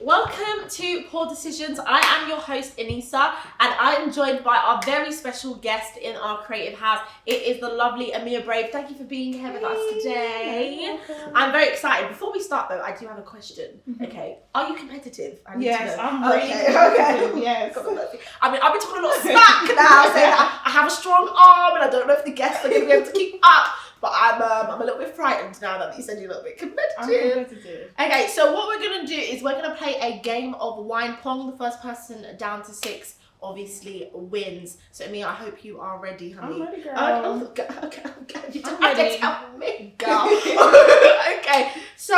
Welcome to Poor Decisions. I am your host Anissa, and I am joined by our very special guest in our creative house. It is the lovely Amia Brave. Thank you for being here with us today. I'm very excited. Before we start though, I do have a question. Okay, are you competitive? Yes, I'm really competitive. Okay. Yes. I mean, I've been talking a lot of smack now, saying that I have a strong arm, and I don't know if the guests are going to be able to keep up. But I'm a little bit frightened now that you said you're a little bit competitive. I'm competitive. Okay, so what we're going to do is we're going to play a game of wine pong. The first person down to 6 obviously wins. So Amia, I hope you are ready, honey. I'm ready, girl. Okay. You don't I'm have to ready. tell me, girl. Okay, so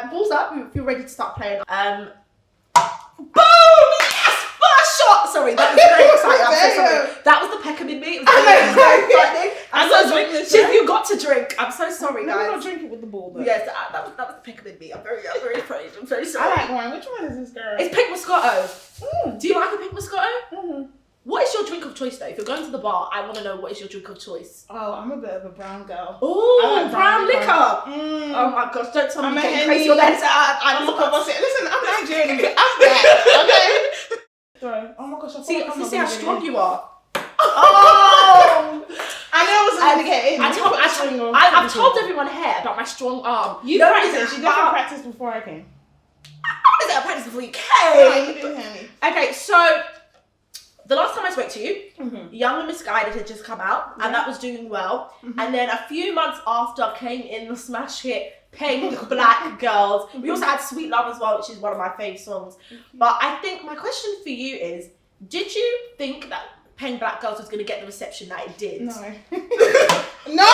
balls up if you're ready to start playing. Boom! Yes! First shot! Sorry, that was very exciting. I'm so sorry. That was the Peckham in me. It was very exciting. I'm so sorry. Shiv, you got to drink. I'm so sorry, guys. I'm not drinking with the ball though. Yes, that was the Peckham in me. I'm very afraid. I'm very sorry. I like wine. Which one is this, girl? It's pink Moscato. Do you like a pink Moscato? What is your drink of choice though? If you're going to the bar, I want to know what is your drink of choice. Oh, I'm a bit of a brown girl. Oh, like brown liquor. Oh my gosh, don't tell me you're getting crazy on that. I'm listen, I'm Nigerian. I'm black, okay? Sorry. Oh my gosh, I see how strong you are. Oh! I knew I wasn't going to get in. I've told everyone here about my strong arm. You practiced. You definitely practiced before I came. I was at practice before you came. No, you didn't hear me. Okay, so the last time I spoke to you, Young and Misguided had just come out, and that was doing well. And then a few months after came in the smash hit Pink Black Girls. We also had Sweet Love as well, which is one of my fave songs. But I think my question for you is, did you think that Pink Black Girls was going to get the reception that it did? No. No!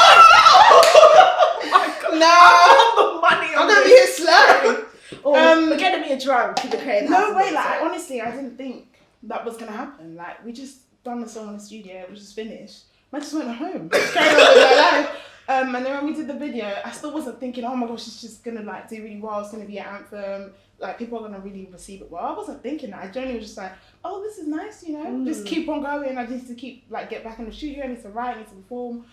Oh my God. No! I want the money on I'm going to be here slow. We're getting me a drunk to the creative No house. way, like honestly, I didn't think that was gonna happen. Like we just done the song in the studio, it was just finished. I just went home, just carried on with my life. And then when we did the video, I still wasn't thinking, oh my gosh, it's just gonna like do really well. It's gonna be an anthem. Like people are gonna really receive it well. I wasn't thinking that. I generally was just like, oh, this is nice, you know. Just keep on going. I need to keep like get back in the studio. I need to write. I need to perform.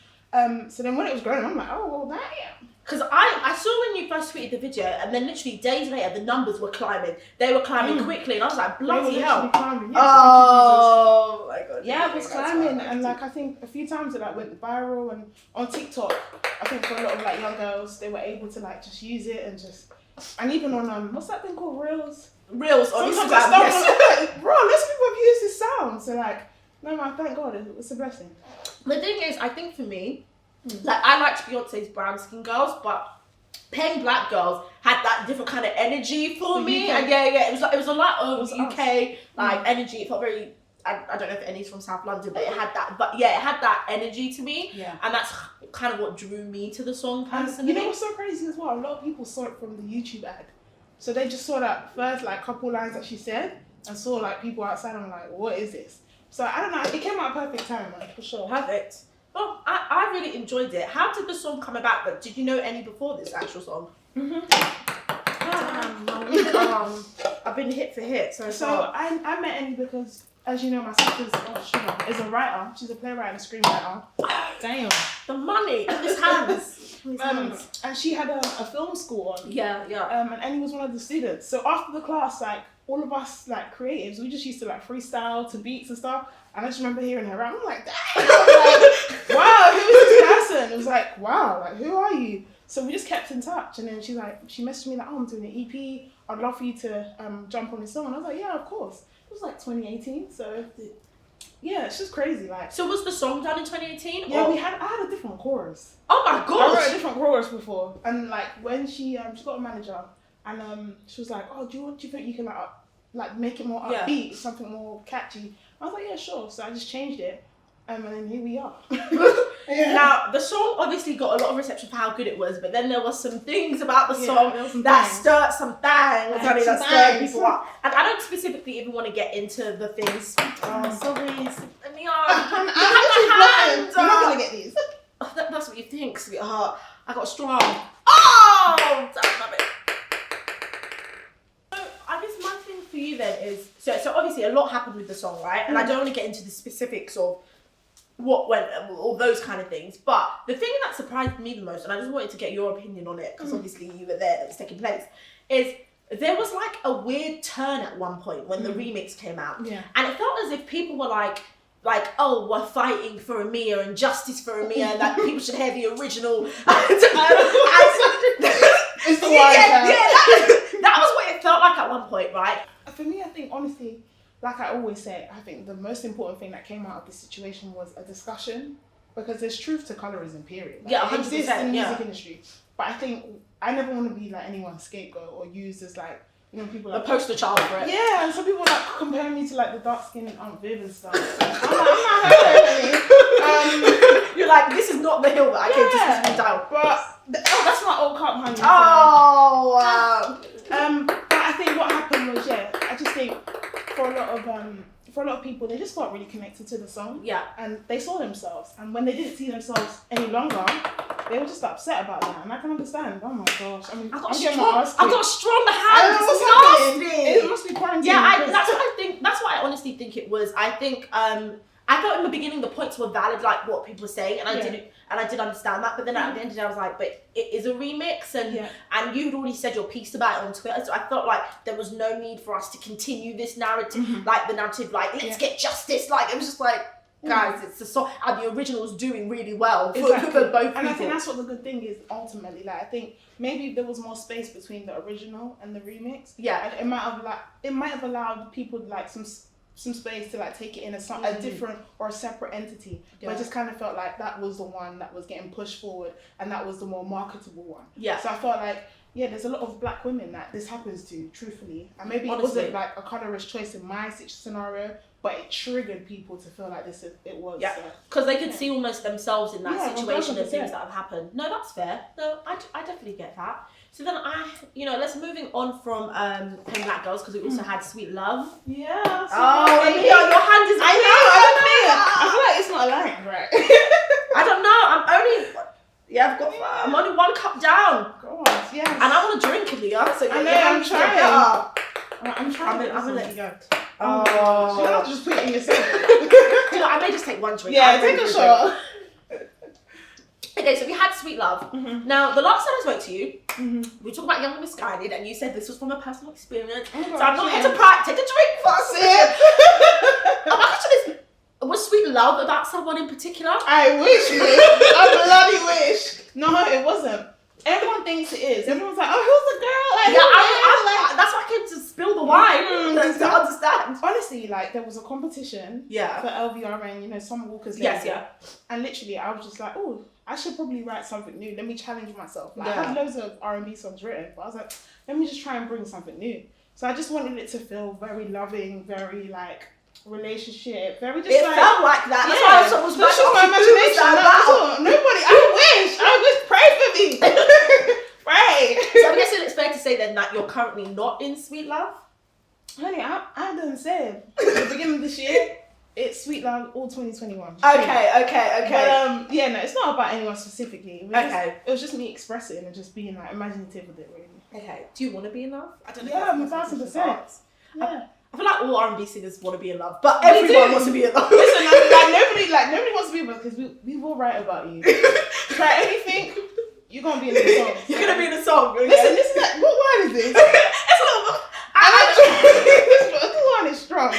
So then when it was growing, I'm like, oh well, damn. Because I saw when you first tweeted the video, and then literally days later, the numbers were climbing. They were climbing quickly, and I was like, bloody hell. Climbing, oh my God. Yeah, it was climbing, and like I think a few times it like went viral, and on TikTok, I think for a lot of like young girls, they were able to like just use it and even on what's that thing called, Reels on Instagram. Yes. Bro, lots of people have used this sound, so like, no man, thank God, it's a blessing. The thing is, I think for me, like I liked Beyonce's Brown Skin Girls, but Pink Black Girls had that different kind of energy for me. UK. And it was a lot of UK like energy. It felt very, I don't know if any's from South London, but it had that. But yeah, it had that energy to me. Yeah. And that's kind of what drew me to the song personally. You know what's so crazy as well? A lot of people saw it from the YouTube ad, so they just saw that first like couple lines that she said, and saw like people outside and like, what is this? So I don't know. It came out perfect time, man, for sure. Perfect. Well, I really enjoyed it. How did the song come about? But did you know any before this actual song? I've been hit for hit. So I met Annie because, as you know, my sister is a writer. She's a playwright and a screenwriter. Damn. The money in his hands. And she had a film school on. Yeah. And Annie was one of the students. So after the class, like all of us like creatives, we just used to like freestyle to beats and stuff. And I just remember hearing her rap. I'm like, damn. I'm like, wow, who is this person? It was like, wow, like who are you? So we just kept in touch. And then she messaged me like, oh, I'm doing an EP. I'd love for you to jump on this song. And I was like, yeah, of course. It was like 2018. So yeah, it's just crazy. Like, so was the song done in 2018? Yeah, I had a different chorus. Oh my gosh. I wrote a different chorus before. And like when she got a manager and she was like, oh, do you think you can like make it more upbeat, something more catchy? I was like, yeah, sure. So I just changed it, and then here we are. Yeah. Now, the song obviously got a lot of reception for how good it was, but then there was some things about the Yeah, song there was some that things. stirred some things, Some honey, that stirred things. people up. And I don't specifically even want to get into the things. Oh, sorry, let me on. I'm not gonna get these. Oh, that's what you think, sweetheart. I got strong. Oh, damn it. So I guess my thing for you then is, so obviously a lot happened with the song, right? And I don't want to get into the specifics of what went, all those kind of things. But the thing that surprised me the most, and I just wanted to get your opinion on it, because obviously you were there, that was taking place, is there was like a weird turn at one point when the remix came out. Yeah. And it felt as if people were like, oh, we're fighting for Amia and justice for Amia, and that people should hear the original. It's the one. That was what it felt like at one point, right? For me, I think honestly, like I always say, I think the most important thing that came out of this situation was a discussion, because there's truth to colorism, period. Like, Yeah, 100%. it exists in the music industry. But I think I never want to be like anyone's scapegoat or used as like, you know, people like a poster child for it. Yeah, and some people like compare me to like the dark skinned Aunt Viv and stuff. I'm not her. You're like, this is not the hill that I came to speak down. But that's my old cup, honey. Oh, wow. But I think what happened was, I just think for a lot of people, they just felt really connected to the song. Yeah. And they saw themselves. And when they didn't see themselves any longer, they were just upset about that. And I can understand. Oh my gosh. I mean, I've got a strong hand. What's It's happening? nasty. It must be quarantine. Yeah, that's what I think. That's what I honestly think it was. I think I thought in the beginning the points were valid, like what people were saying, and I did understand that. But then at the end of the day, I was like, but it is a remix, and you had already said your piece about it on Twitter, so I felt like there was no need for us to continue this narrative, like the narrative, like let's get justice. Like it was just like, guys, it's a song, and the original was doing really well for both people. And I think that's what the good thing is ultimately. Like I think maybe if there was more space between the original and the remix, it might have allowed people like some space to like take it in a different or a separate entity. But I just kind of felt like that was the one that was getting pushed forward, and that was the more marketable one. Yeah. So I felt like, there's a lot of black women that this happens to, truthfully. And maybe it wasn't like a colorist choice in my scenario, but it triggered people to feel like it was. Yeah. Because they could see almost themselves in that situation and things that have happened. No, that's fair. No, I definitely get that. So then let's moving on from Playing Black Girls, because we also had Sweet Love. Yeah. Amia, your hand is I know. I feel like it's not aligned, right? I don't know. I'm only one cup down. God, yes. And I want to drink, Amia. So I know, I'm trying. I'm gonna let you go. Oh. You're not just put it in yourself. I may just take one drink. Yeah, take a shot. Okay, so we had Sweet Love. Now, the last time I spoke to you, we talked about Young and Misguided, and you said this was from a personal experience. So I'm not here to practice. Take a drink first. My question is, was Sweet Love about someone in particular? I wish, I bloody wish. No, it wasn't. Everyone thinks it is. Everyone's like, oh, who's the girl? Like, that's why I came to spill the wine to understand. Honestly, like there was a competition for LVRN, Summer Walker's label. And literally, I was just like, oh, I should probably write something new. Let me challenge myself. Like, I had loads of R&B songs written, but I was like, let me just try and bring something new. So I just wanted it to feel very loving, very like relationship, very just it felt like that. That's why I was my imagination. Nobody. I wish. Pray for me. Pray. So I'm guessing it's fair to say then that you're currently not in Sweet Love. Honey, I done said at the beginning of this year, it's Sweet Love all 2021. Okay. But it's not about anyone specifically. It was just me expressing and just being like imaginative with it, really. Okay. Do you want to be in love? I don't know. Yeah, I'm 1,000%. Yeah. I feel like all R&B singers want to be in love, but everyone wants to be in love. Listen, nobody wants to be in love, because we will write about you. Try anything, you're gonna be in the song. You're gonna be in the song. Okay? Listen, this is like, what wine is this? It's a little. This wine is strong.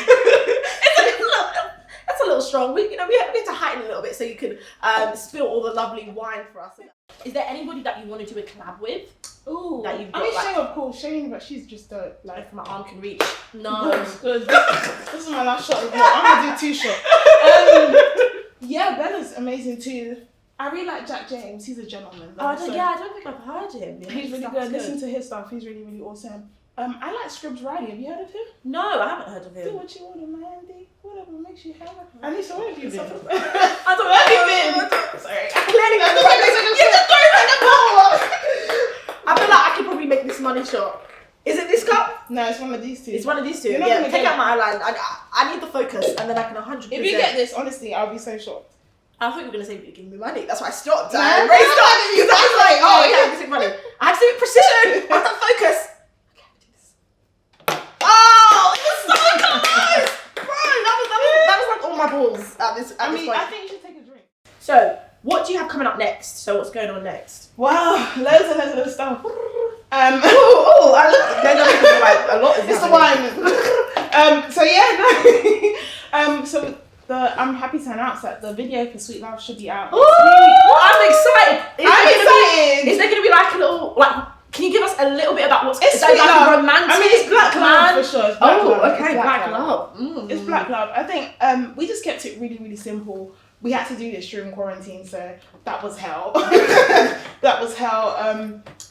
It's a little strong. We have to heighten a little bit so you can spill all the lovely wine for us. Is there anybody that you want to do a collab with? Ooh, that you've got, Shane, of course, Shane, but she's just like from my arm can reach. No, good. This is my last shot. I'm gonna do 2 shots. Bella's amazing too. I really like Jack James. He's a gentleman. I don't think I've heard him. He's really good. Listen to his stuff. He's really, really awesome. I like Scribs Riley. Have you heard of him? No, I haven't heard of Do him. what you want, Mandy. Whatever makes you happy. Anissa, where have you been? I don't know. Where have you been? Sorry. Clearly, I feel like I could probably make this money shot. Is it this cup? No, it's one of these two. It's one of these two. You're not Yeah, gonna take get out my eyeliner. I need the focus, and then I can 100%. If you get this, honestly, I'll be so shocked. I thought you were going to say you were giving me money. That's why I stopped. No, I no, raised up. no, Because I was like, oh, okay, I'm missing money. I had to do it precision. I have to focus. Okay, do this. Oh, it was so close. Bro, that was like all my balls at this point. I think you should take a drink. So, what do you have coming up next? So, what's going on next? Wow, loads and loads of stuff. I look. Then I'm thinking like a lot is It's the happening. wine. So yeah, no. So I'm happy to announce that the video for Sweet Love should be out. Ooh, I'm excited. I'm excited. Is there going to be like a little like? Can you give us a little bit about what's It's is that Sweet like Love. romantic? I mean, it's Black Love for sure. It's Black Love. Okay, It's Black Love. It's Black Love. I think we just kept it really, really simple. We had to do this during quarantine, so that was hell. That was hell.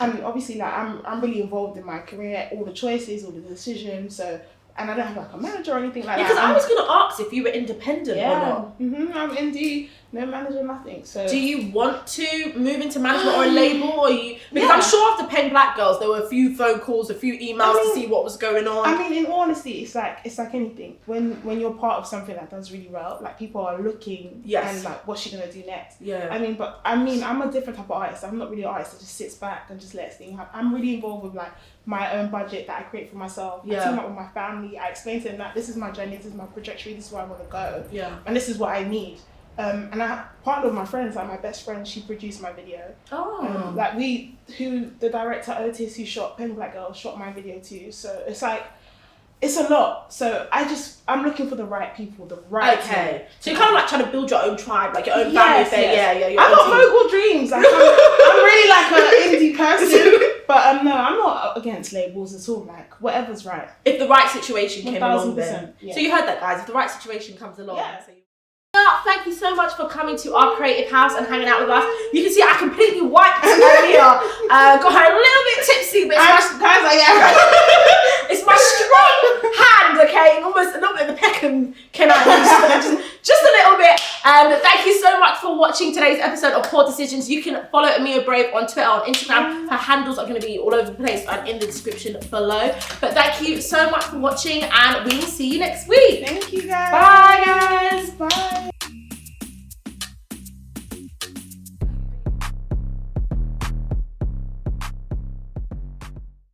And obviously, like I'm really involved in my career, all the choices, all the decisions. So, and I don't have like a manager or anything like that. Because I was gonna ask if you were independent or not. I'm indie, no manager, nothing. So, do you want to move into management or a label, or you? Because I'm sure after Paying Black Girls, there were a few phone calls, a few emails to see what was going on. I mean, in all honesty, it's like anything. When you're part of something that does really well, like people are looking and like, what's she gonna do next? Yeah. I'm a different type of artist. I'm not really an artist that just sits back and just lets things happen. I'm really involved with like my own budget that I create for myself. I team up with my family. I explain to them that this is my journey, this is my trajectory, this is where I want to go. Yeah. And this is what I need. And I partnered with my friends, like my best friend, she produced my video. Oh. Like the director Otis who shot Paying Black Girls shot my video too. So it's like, it's a lot. So I'm looking for the right people, the right team. So you're kind of like trying to build your own tribe, like your own family thing. Yes. Yeah. I've got mogul dreams. Like, I'm really like an indie person. But no, I'm not against labels at all. Like, whatever's right. If the right situation came along, 1000%, then. yeah. So you heard that, guys. If the right situation comes along. Yeah. Thank you so much for coming to our creative house and hanging out with us. You can see I completely wiped earlier. Got her a little bit tipsy, but it's my strong hand, okay? And almost a little bit of the Peckham came out. Just a little bit. Thank you so much for watching today's episode of Poor Decisions. You can follow Amia Brave on Twitter, on Instagram. Her handles are going to be all over the place and in the description below. But thank you so much for watching, and we will see you next week. Thank you, guys. Bye, guys.